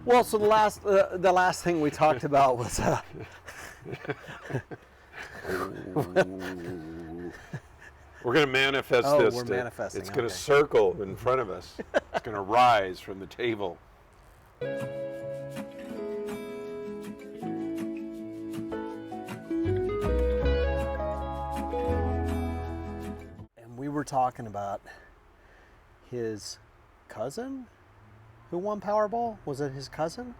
Well, so the last thing we talked about was We're going to manifest Oh, this. we're manifesting, It's going to okay. circle in front of us. It's going to rise from the table. and we were talking about his cousin who won Powerball. Was it his cousin?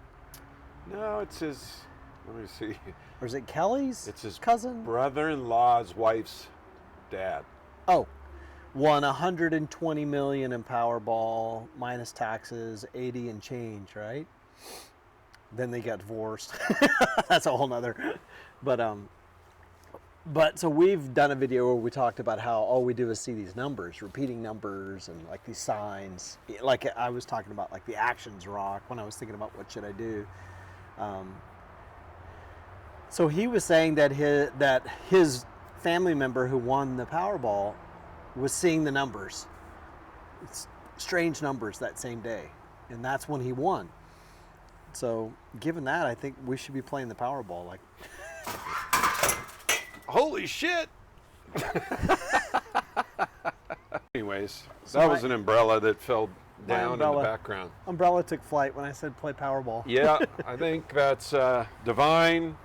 No, it's his. Let me see. Or is it Kelly's It's his cousin? brother-in-law's wife's dad. Oh, won 120 million in Powerball minus taxes, 80 and change, right? Then they got divorced. That's a whole nother. But so we've done a video where we talked about how all we do is see these numbers, repeating numbers, and like these signs. Like I was talking about, like the actions rock when I was thinking about what should I do. So he was saying that his family member who won the Powerball was seeing the numbers, it's strange numbers that same day, and that's when he won. So given that, I think we should be playing the Powerball. Like, Holy shit! Anyways, So that was an umbrella that fell My down in the umbrella. background. umbrella took flight when I said play Powerball. Yeah, I think that's divine.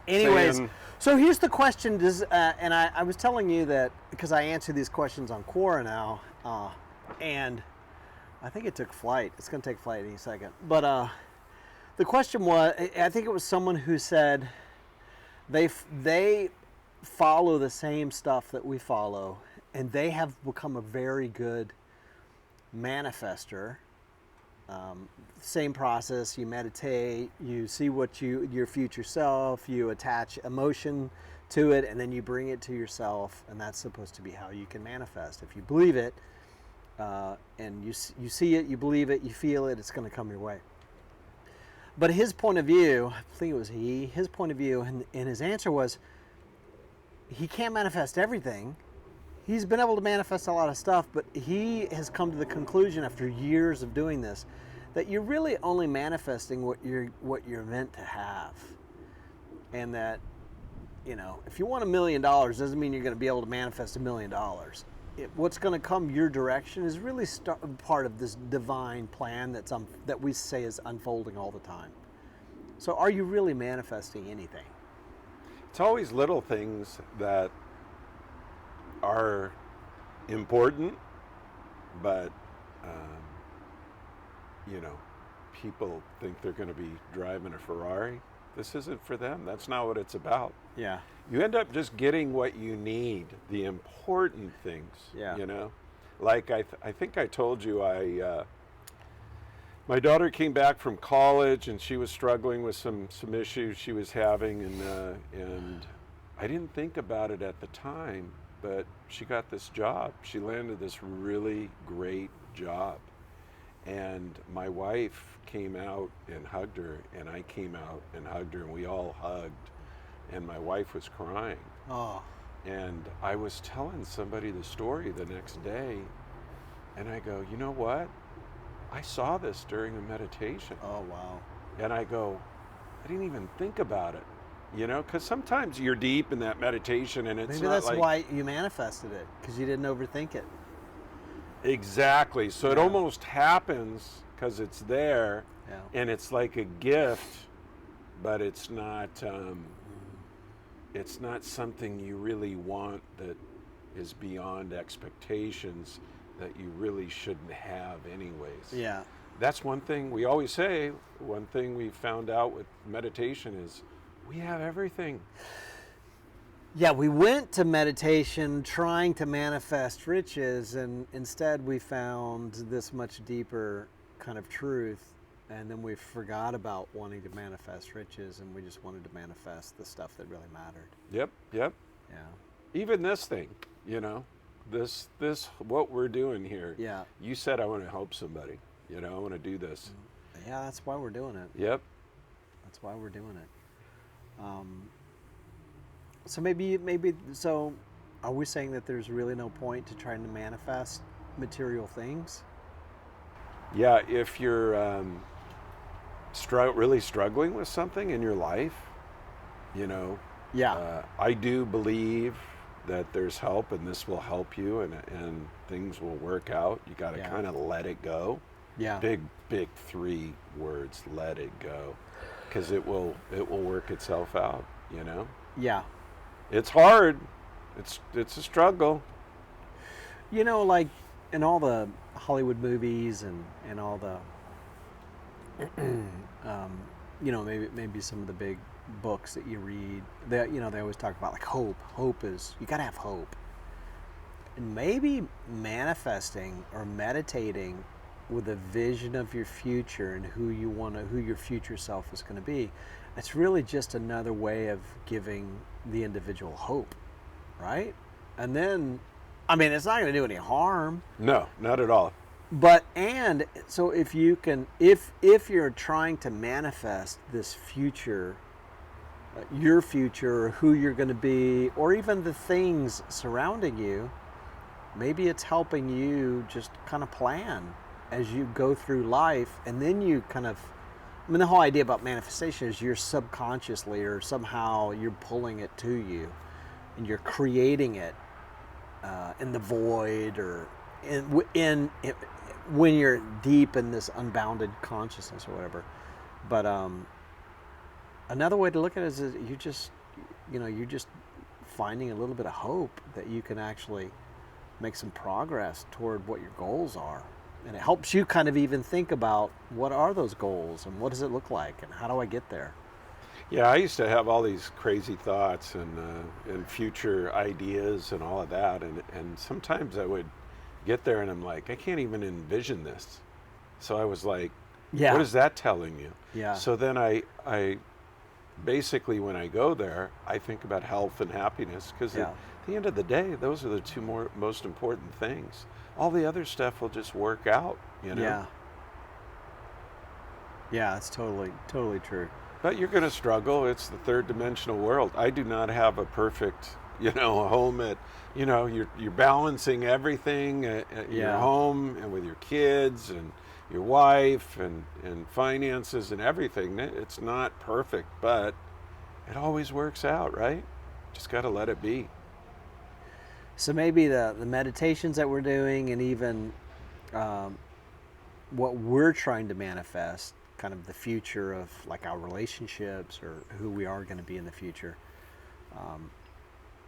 Anyways, saying- so here's the question. And I was telling you that because I answer these questions on Quora now, and I think it took flight. It's going to take flight any second. But the question was, I think it was someone who said they follow the same stuff that we follow, and they have become a very good manifester. Same process. You meditate. You see what your future self. You attach emotion to it, and then you bring it to yourself, and that's supposed to be how you can manifest. If you believe it, and you see it, you believe it, you feel it, it's going to come your way. But his point of view, I think it was his point of view, and his answer was, he can't manifest everything. He's been able to manifest a lot of stuff, but he has come to the conclusion after years of doing this that you're really only manifesting what you're meant to have. And that, if you want $1 million, doesn't mean you're going to be able to manifest $1 million. What's going to come your direction is really part of this divine plan that we say is unfolding all the time. So are you really manifesting anything? It's always little things that are important, but people think they're going to be driving a Ferrari. This isn't for them. That's not what it's about. Yeah. You end up just getting what you need, the important things. Yeah. Like I think I told you, my daughter came back from college and she was struggling with some issues she was having, and I didn't think about it at the time, but she got this job. She landed this really great job, and my wife came out and hugged her, and I came out and hugged her, and we all hugged, and my wife was crying. Oh. And I was telling somebody the story the next day, and I go, you know what? I saw this during a meditation. Oh, wow. And I go, I didn't even think about it, because sometimes you're deep in that meditation and it's Maybe not that's like... why you manifested it, because you didn't overthink it. Exactly. So it Yeah. almost happens because it's there, Yeah. and it's like a gift, but it's not something you really want that is beyond expectations that you really shouldn't have anyways. Yeah. That's one thing we always say. One thing we found out with meditation is we have everything. Yeah, we went to meditation trying to manifest riches, and instead we found this much deeper kind of truth, and then we forgot about wanting to manifest riches, and we just wanted to manifest the stuff that really mattered. Yep. Yeah. Even this thing, this what we're doing here. Yeah. You said I want to help somebody. I want to do this. Yeah, that's why we're doing it. Yep. That's why we're doing it. So are we saying that there's really no point to trying to manifest material things? Yeah, if you're really struggling with something in your life, you know, Yeah. I do believe that there's help, and this will help you, and things will work out. You got to Yeah. kind of let it go. Yeah. Big 3 words, let it go, because it will work itself out, you know. Yeah. It's hard. It's a struggle. You know, like in all the Hollywood movies and all the, you know, maybe some of the big books that you read, that you know they always talk about like hope. Hope is you got to have hope, and maybe manifesting or meditating with a vision of your future and who your future self is going to be. It's really just another way of giving the individual hope, right? And then, I mean, it's not going to do any harm. No, not at all. But and so if you can, if you're trying to manifest this future, your future, or who you're going to be, or even the things surrounding you, maybe it's helping you just kind of plan as you go through life, and then you kind of. I mean, the whole idea about manifestation is you're subconsciously or somehow you're pulling it to you, and you're creating it in the void or in when you're deep in this unbounded consciousness or whatever. But another way to look at it is you're just finding a little bit of hope that you can actually make some progress toward what your goals are. And it helps you kind of even think about what are those goals and what does it look like and how do I get there? Yeah, I used to have all these crazy thoughts and future ideas and all of that, and sometimes I would get there and I'm like, I can't even envision this. So I was like, Yeah. what is that telling you? Yeah. So then I basically, when I go there, I think about health and happiness, because Yeah. at the end of the day, those are the two most important things. All the other stuff will just work out, you know. Yeah. Yeah, it's totally true. But you're going to struggle. It's the third dimensional world. I do not have a perfect, home at, you're balancing everything at your Yeah. home and with your kids and your wife and finances and everything. It's not perfect, but it always works out, right? Just got to let it be. So maybe the meditations that we're doing and even what we're trying to manifest, kind of the future of like our relationships or who we are going to be in the future,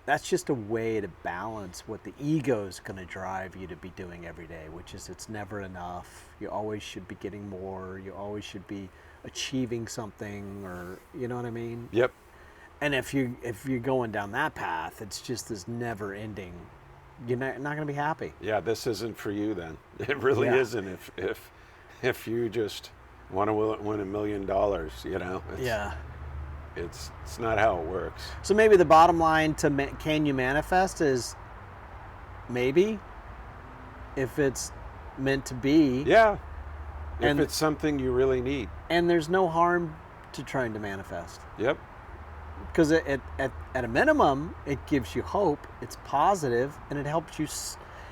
that's just a way to balance what the ego is going to drive you to be doing every day, which is it's never enough. You always should be getting more. You always should be achieving something, or you know what I mean? Yep. And if you're going down that path, it's just this never ending. You're not going to be happy. Yeah, this isn't for you then. It really Yeah. isn't. If you just want to win $1 million, it's not how it works. So maybe the bottom line to can you manifest is maybe if it's meant to be. Yeah. And- if it's something you really need. And there's no harm to trying to manifest. Yep. Because at a minimum, it gives you hope. It's positive, and it helps you.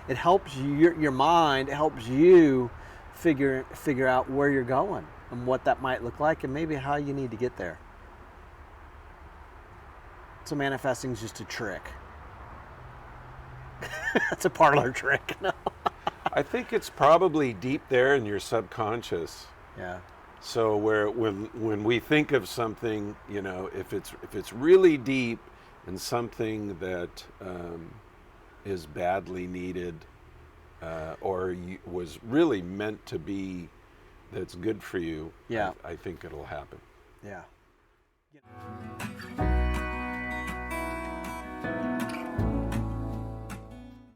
It helps your mind. It helps you figure out where you're going and what that might look like, and maybe how you need to get there. So manifesting is just a trick. It's a parlor trick. No. I think it's probably deep there in your subconscious. Yeah. So when we think of something, if it's really deep and something that is badly needed or was really meant to be, that's good for you, Yeah. I think it'll happen. Yeah.